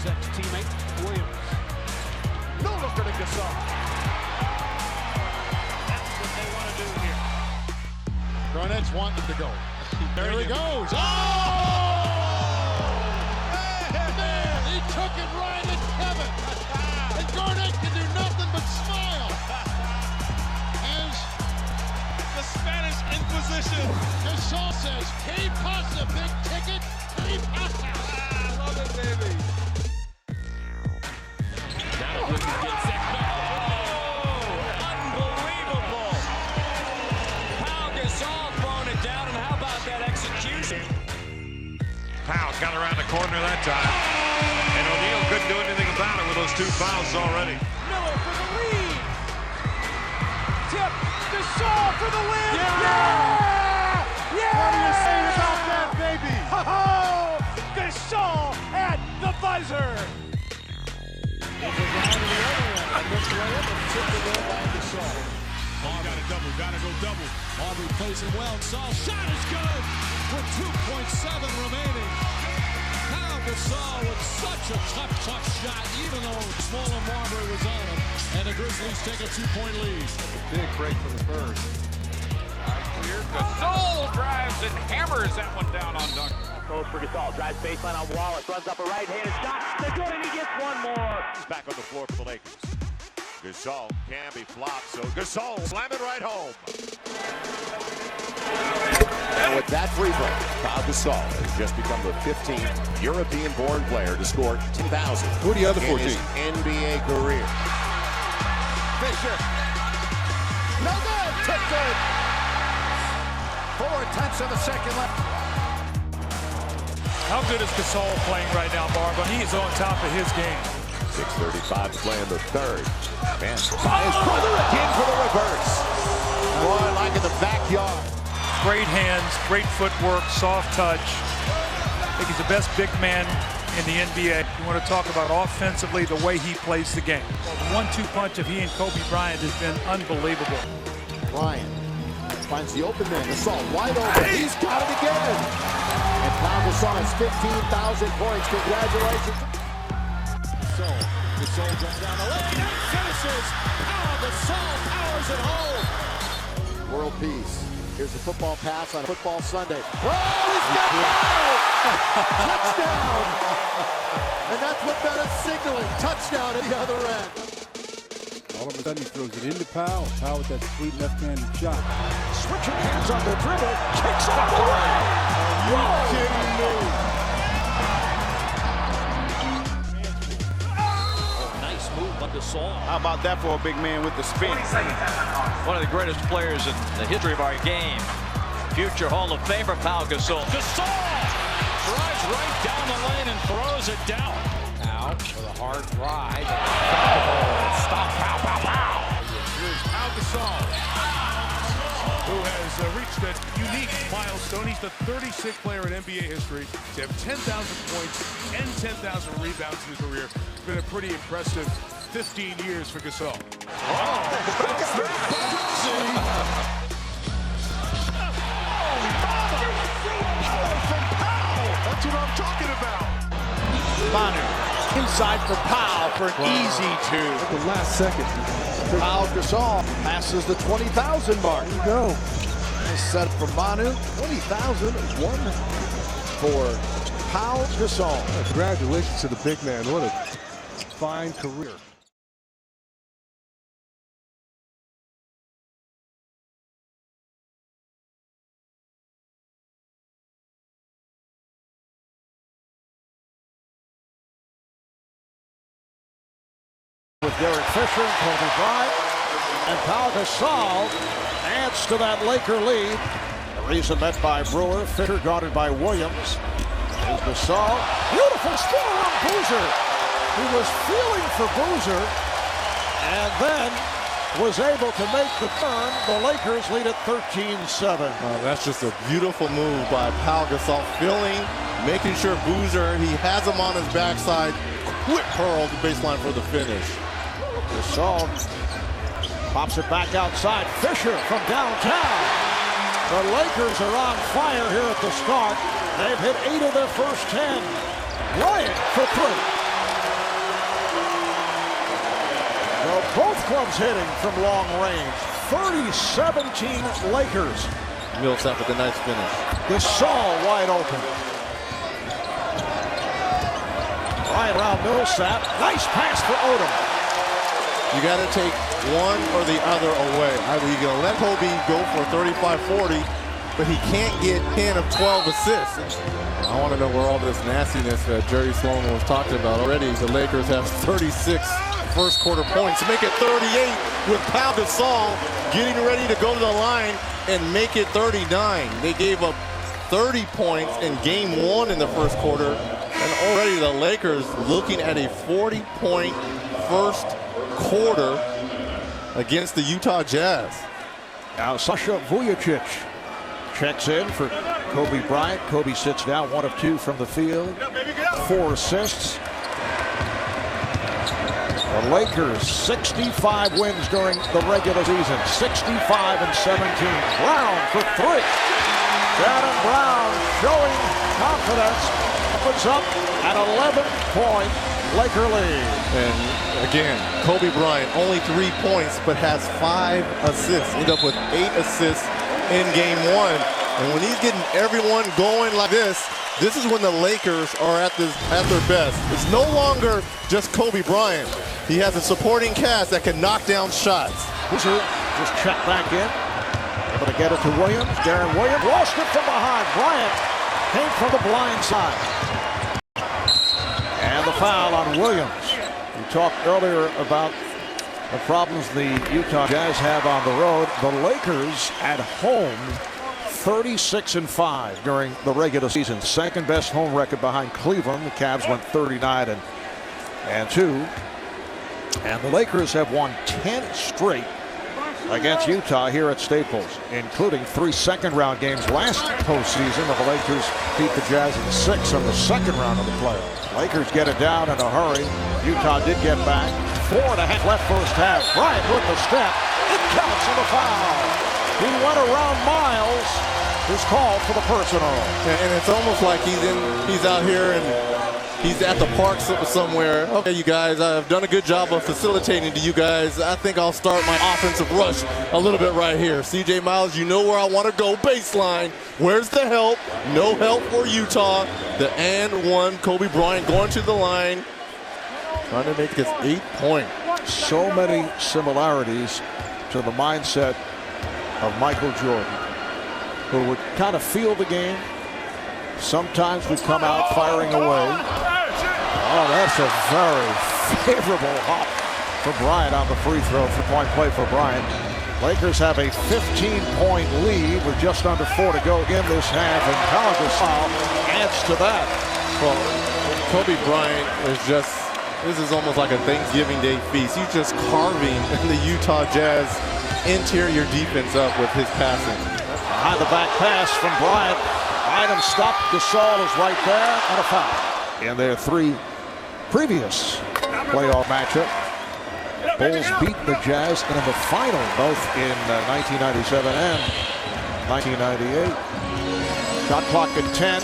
ex-teammate, Williams. No looker to Gasol. That's what they want to do here. Garnett's wanting to go. There he goes. Oh! Man, he took it right at Kevin. And Garnett can do nothing but smile. As The Spanish Inquisition. Gasol says, "Que pasa, big ticket? Que pasa?" I love it, baby. Now Griffin gets set. Oh, unbelievable. Pau Gasol throwing it down, and how about that execution? Pau got around the corner that time. And O'Neal couldn't do anything about it with those 2 fouls already. Miller for the lead. Tip. Gasol for the win. Yeah! What do you say about that, baby? Oh, Gasol at the buzzer. Got a double, gotta go double. Aubrey plays it well. Gasol shot is good with 2.7 remaining. Pau Gasol with such a tough shot, even though smaller Marbury was on him. And the Grizzlies take a 2-point lead. Big break for the Spurs. Here, Gasol drives and hammers that one down on Dunk. Goes for Gasol, drives baseline on Wallace, runs up a right-handed shot. They're good, and he gets one more. Back on the floor for the Lakers. Gasol can be flopped, so Gasol slam it right home. And with that free throw, Pau Gasol has just become the 15th European-born player to score 10,000. Who are the other 14? In his NBA career. Fisher. No good. Tipped in. 4/10 of the second left. How good is Gasol playing right now, Barba? He is on top of his game. 6:35 to play in the third. Man, fires brother again for the reverse. Boy, like in the backyard. Great hands, great footwork, soft touch. I think he's the best big man in the NBA. You want to talk about offensively, the way he plays the game. The 1-2 punch of he and Kobe Bryant has been unbelievable. Bryant finds the open man. Gasol wide open. He's got it again. And Pau Gasol has 15,000 points. Congratulations. Gasol jumps down the lane and finishes. Pau Gasol powers it home. World peace. Here's a football pass on Football Sunday. Oh, he's got it! Touchdown! And that's what that is signaling. Touchdown at the other end. All of a sudden he throws it into Pau. Pau with that sweet left-handed shot. Switching hands on the dribble. Kicks off the way. Are you kidding me? Nice move by Gasol. How about that for a big man with the spin? One of the greatest players in the history of our game. Future Hall of Famer Pau Gasol. Gasol drives right down the lane and throws it down. Pau with a hard ride. Stop, Pau, Pau, Pau. Here's Pau Gasol, who has reached that unique milestone. He's the 36th player in NBA history to have 10,000 points and 10,000 rebounds in his career. It's been a pretty impressive 15 years for Gasol. That's what I'm talking about. Manu inside for Pau for an easy two. At the last second. Pau Gasol passes the 20,000 mark. There you go. Nice set for Manu. 20,000 one for Pau Gasol. Congratulations to the big man. What a fine career. With Derek Fisher, Kobe Bryant, and Pau Gasol adds to that Laker lead. The reason met by Brewer, Fisher guarded by Williams. Here's Gasol, beautiful score on Boozer. He was feeling for Boozer, and then was able to make the turn. The Lakers lead at 13-7. That's just a beautiful move by Pau Gasol, feeling, making sure Boozer, he has him on his backside. Quick curl to baseline for the finish. Gasol pops it back outside. Fisher from downtown. The Lakers are on fire here at the start. They've hit 8 of their first 10. Bryant for 3. So both clubs hitting from long range. 30-17 Lakers. Millsap with a nice finish. Gasol wide open. Right around Millsap. Nice pass for Odom. You got to take one or the other away. Either you're going to let Kobe go for 35-40, but he can't get 10 of 12 assists. I want to know where all this nastiness that Jerry Sloan was talking about already. The Lakers have 36 first quarter points. Make it 38 with Pau Gasol getting ready to go to the line and make it 39. They gave up 30 points in game one in the first quarter. And already the Lakers looking at a 40-point first quarter against the Utah Jazz. Now Sasha Vujicic checks in for Kobe Bryant. Kobe sits down, 1 of 2 from the field, 4 assists. The Lakers 65 wins during the regular season, 65-17. Brown for 3. Shannon Brown showing confidence. Opens up an 11-point Laker lead. And again, Kobe Bryant only 3 points, but has 5 assists. Ended up with 8 assists in game one. And when he's getting everyone going like this is when the Lakers are at their best. It's no longer just Kobe Bryant. He has a supporting cast that can knock down shots. Boozer just checked back in. Able to get it to Williams. Darren Williams lost it from behind. Bryant came from the blind side. And the foul on Williams. We talked earlier about the problems the Utah Jazz have on the road. The Lakers at home 36-5 during the regular season. Second best home record behind Cleveland. The Cavs went 39-2. And the Lakers have won 10 straight against Utah here at Staples, including 3 second-round games last postseason. The Lakers beat the Jazz in 6 on the second round of the playoffs. Lakers get it down in a hurry. Utah did get back. 4.5 left first half. Bryant with the step. It counts for the foul. He went around Miles. His call for the personal. And it's almost like he's out here and he's at the park somewhere. Okay, you guys, I've done a good job of facilitating to you guys. I think I'll start my offensive rush a little bit right here. CJ Miles, you know where I want to go. Baseline. Where's the help? No help for Utah. The and one. Kobe Bryant going to the line. Trying to make this 8-point. So many similarities to the mindset of Michael Jordan, who would kind of feel the game. Sometimes would come out firing away. Oh, that's a very favorable hop for Bryant on the free throw. 3-point play for Bryant. Lakers have a 15-point lead with just under 4 to go in this half, and Pau Gasol adds to that. Well, Kobe Bryant is just, this is almost like a Thanksgiving Day feast. He's just carving the Utah Jazz interior defense up with his passing. Behind the back pass from Bryant. Item stopped. Gasol is right there, and a foul. In their 3 previous playoff matchup, Bulls beat the Jazz in the final, both in 1997 and 1998. Shot clock at 10.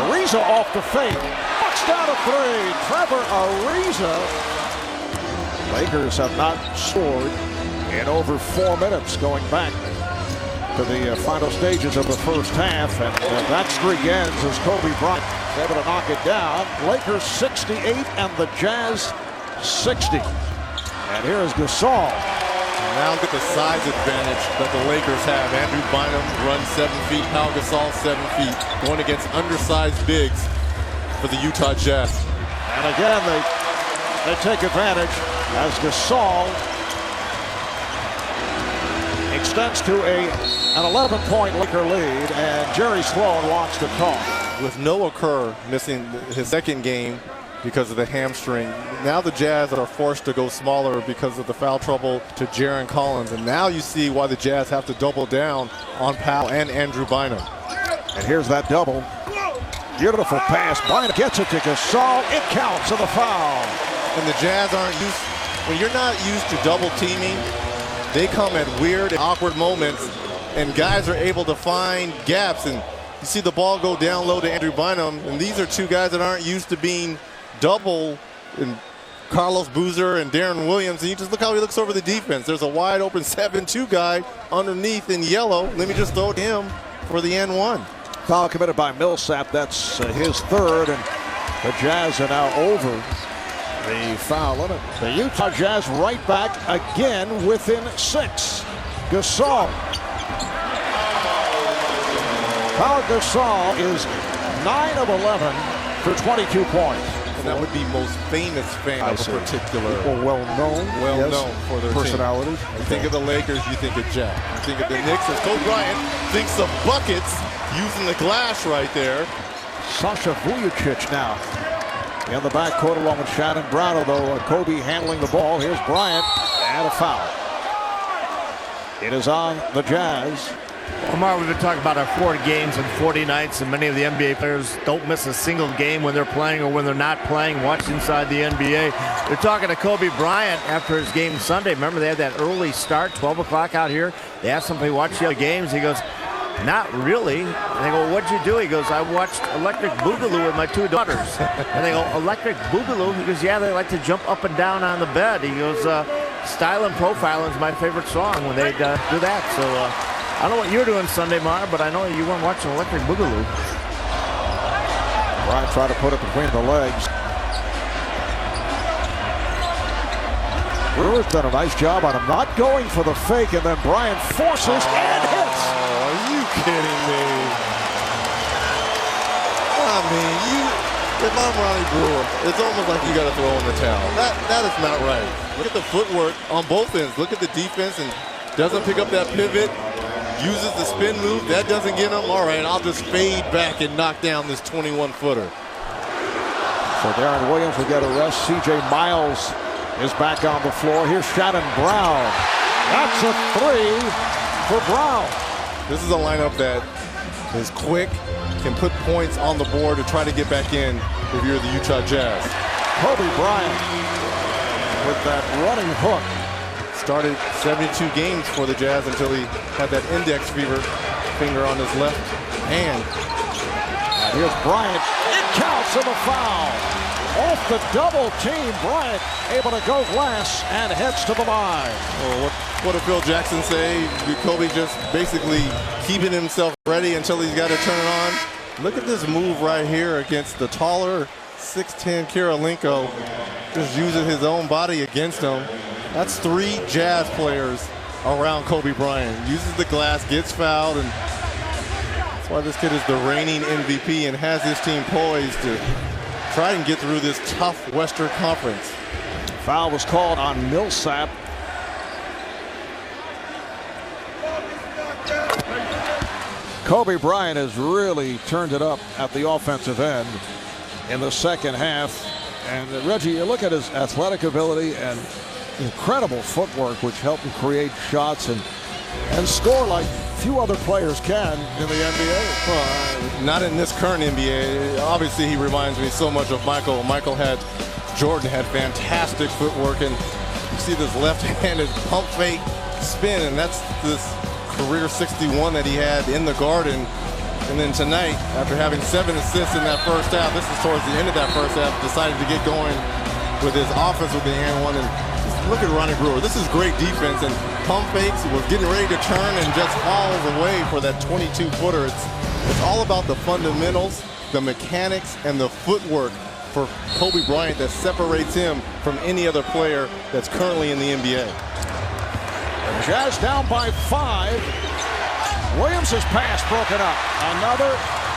Ariza off the fake. Knocks down a 3. Trevor Ariza. Lakers have not scored in over 4 minutes going back to the final stages of the first half, and that streak ends as Kobe Bryant is able to knock it down. Lakers 68 and the Jazz 60. And here is Gasol. Now look at the size advantage that the Lakers have. Andrew Bynum runs 7 feet. Pau Gasol 7 feet. Going against undersized bigs for the Utah Jazz. And again, they take advantage as Gasol extends to an 11-point Laker lead, and Jerry Sloan wants to talk. With Noah Kerr missing his second game because of the hamstring, now the Jazz are forced to go smaller because of the foul trouble to Jaren Collins, and now you see why the Jazz have to double down on Pau and Andrew Bynum. And here's that double. Beautiful pass. Bynum gets it to Gasol. It counts for the foul. And the Jazz aren't used, when you're not used to double teaming, they come at weird and awkward moments, and guys are able to find gaps, and you see the ball go down low to Andrew Bynum, and these are 2 guys that aren't used to being double and Carlos Boozer and Darren Williams, and you just look how he looks over the defense. There's a wide open 7-2 guy underneath in yellow. Let me just throw it to him for the N1. Foul committed by Millsap. That's his third, and the Jazz are now over the foul limit. The Utah Jazz right back again within 6. Gasol. Pau Gasol is 9 of 11 for 22 points. And that would be most famous fan of a particular. People well known for their personalities. You think of the Lakers, you think of Jack. You think of the Knicks, as Kobe Bryant thinks of buckets, using the glass right there. Sasha Vujicic now in the backcourt along with Shannon Brown, although Kobe handling the ball. Here's Bryant and a foul. It is on the Jazz. Omar, we've been talking about our 40 games and 40 nights, and many of the NBA players don't miss a single game when they're playing or when they're not playing. Watch inside the NBA. They're talking to Kobe Bryant after his game Sunday. Remember, they had that early start, 12 o'clock out here. They asked him if he watched the other games. He goes, not really. And they go, what'd you do? He goes, I watched Electric Boogaloo with my 2 daughters. And they go, Electric Boogaloo? He goes, yeah, they like to jump up and down on the bed. He goes, Style and Profiling is my favorite song when they do that. So, I don't know what you were doing Sunday, Mar, but I know you weren't watching Electric Boogaloo. Bryant tried to put it between the legs. Brewer's done a nice job on him not going for the fake, and then Bryant forces and hits. Oh, are you kidding me? I mean, if I'm Ronnie Brewer, it's almost like you got to throw in the towel. That is not right. Look at the footwork on both ends. Look at the defense, and doesn't pick up that pivot. Uses the spin move. That doesn't get him. All right, I'll just fade back and knock down this 21-footer. So Darren Williams will get a rest. C.J. Miles is back on the floor. Here's Shannon Brown. That's a 3 for Brown. This is a lineup that is quick, can put points on the board to try to get back in if you're the Utah Jazz. Kobe Bryant with that running hook. Started 72 games for the Jazz until he had that index finger on his left hand. And here's Bryant. It counts in the foul. Off the double team, Bryant able to go glass and heads to the line. Well, what did Phil Jackson say? Kobe just basically keeping himself ready until he's got to turn it on. Look at this move right here against the taller 6'10" Kirilenko. Just using his own body against him. That's 3 Jazz players around Kobe Bryant. Uses the glass, gets fouled, and that's why this kid is the reigning MVP and has his team poised to try and get through this tough Western Conference. Foul was called on Millsap. Kobe Bryant has really turned it up at the offensive end in the second half. And Reggie, you look at his athletic ability and incredible footwork, which helped him create shots and score like few other players can in the NBA. Well, not in this current NBA. Obviously, he reminds me so much of Michael. Jordan had fantastic footwork, and you see this left-handed pump fake spin, and that's this career 61 that he had in the Garden. And then tonight, after having 7 assists in that first half, this is towards the end of that first half, decided to get going with his offense with the N1. And look at Ronnie Brewer. This is great defense, and pump fakes, was getting ready to turn and just falls away for that 22-footer. It's all about the fundamentals, the mechanics, and the footwork for Kobe Bryant that separates him from any other player that's currently in the NBA. The Jazz down by 5. Williams' pass broken up. Another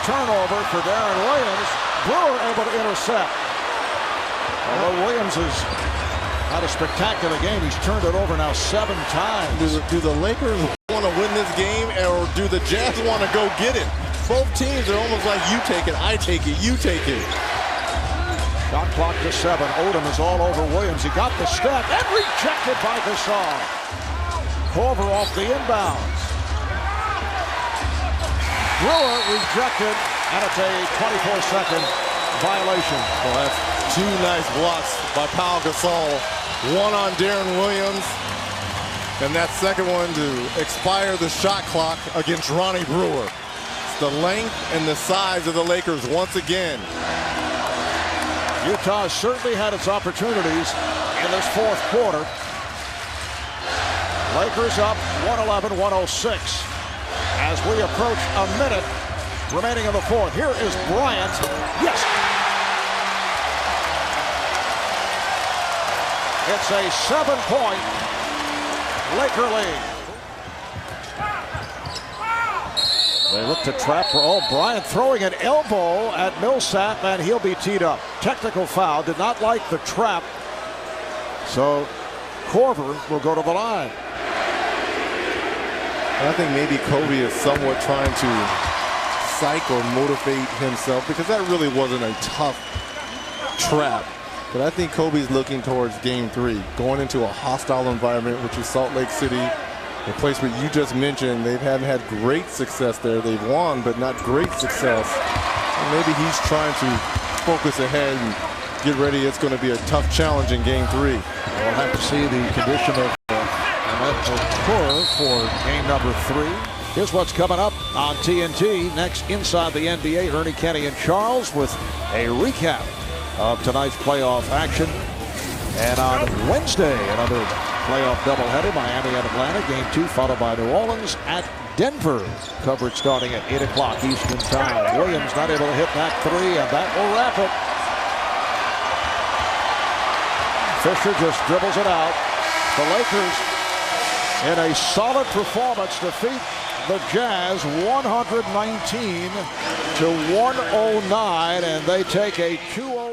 turnover for Darren Williams. Brewer able to intercept. Although Williams has had a spectacular game, he's turned it over now 7 times. Do the Lakers want to win this game, or do the Jazz want to go get it? Both teams are almost like, you take it, I take it, you take it. Shot clock to 7. Odom is all over Williams. He got the step and rejected by Gasol. Corver off the inbounds. Brewer rejected, and it's a 24-second violation. Well, that's 2 nice blocks by Pau Gasol. 1 on Darren Williams, and that second one to expire the shot clock against Ronnie Brewer. It's the length and the size of the Lakers once again. Utah certainly had its opportunities in this fourth quarter. Lakers up 111-106 as we approach a minute remaining in the fourth. Here is Bryant. Yes. It's a 7-point Laker lead. They look to trap for, Bryant throwing an elbow at Millsap, and he'll be teed up. Technical foul, did not like the trap. So Korver will go to the line. I think maybe Kobe is somewhat trying to psych or motivate himself, because that really wasn't a tough trap. But I think Kobe's looking towards game 3, going into a hostile environment, which is Salt Lake City, the place where you just mentioned they haven't had great success there. They've won, but not great success. And maybe he's trying to focus ahead and get ready. It's going to be a tough challenge in game 3. We'll have to see the condition of Okoro for game number 3. Here's what's coming up on TNT. Next, Inside the NBA, Ernie, Kenny, and Charles with a recap of tonight's playoff action. And on Wednesday, another playoff doubleheader, Miami and Atlanta. Game 2 followed by New Orleans at Denver. Coverage starting at 8 o'clock Eastern Time. Williams not able to hit that 3, and that will wrap it. Fisher just dribbles it out. The Lakers, in a solid performance, defeat the Jazz 119-109, and they take a 2-0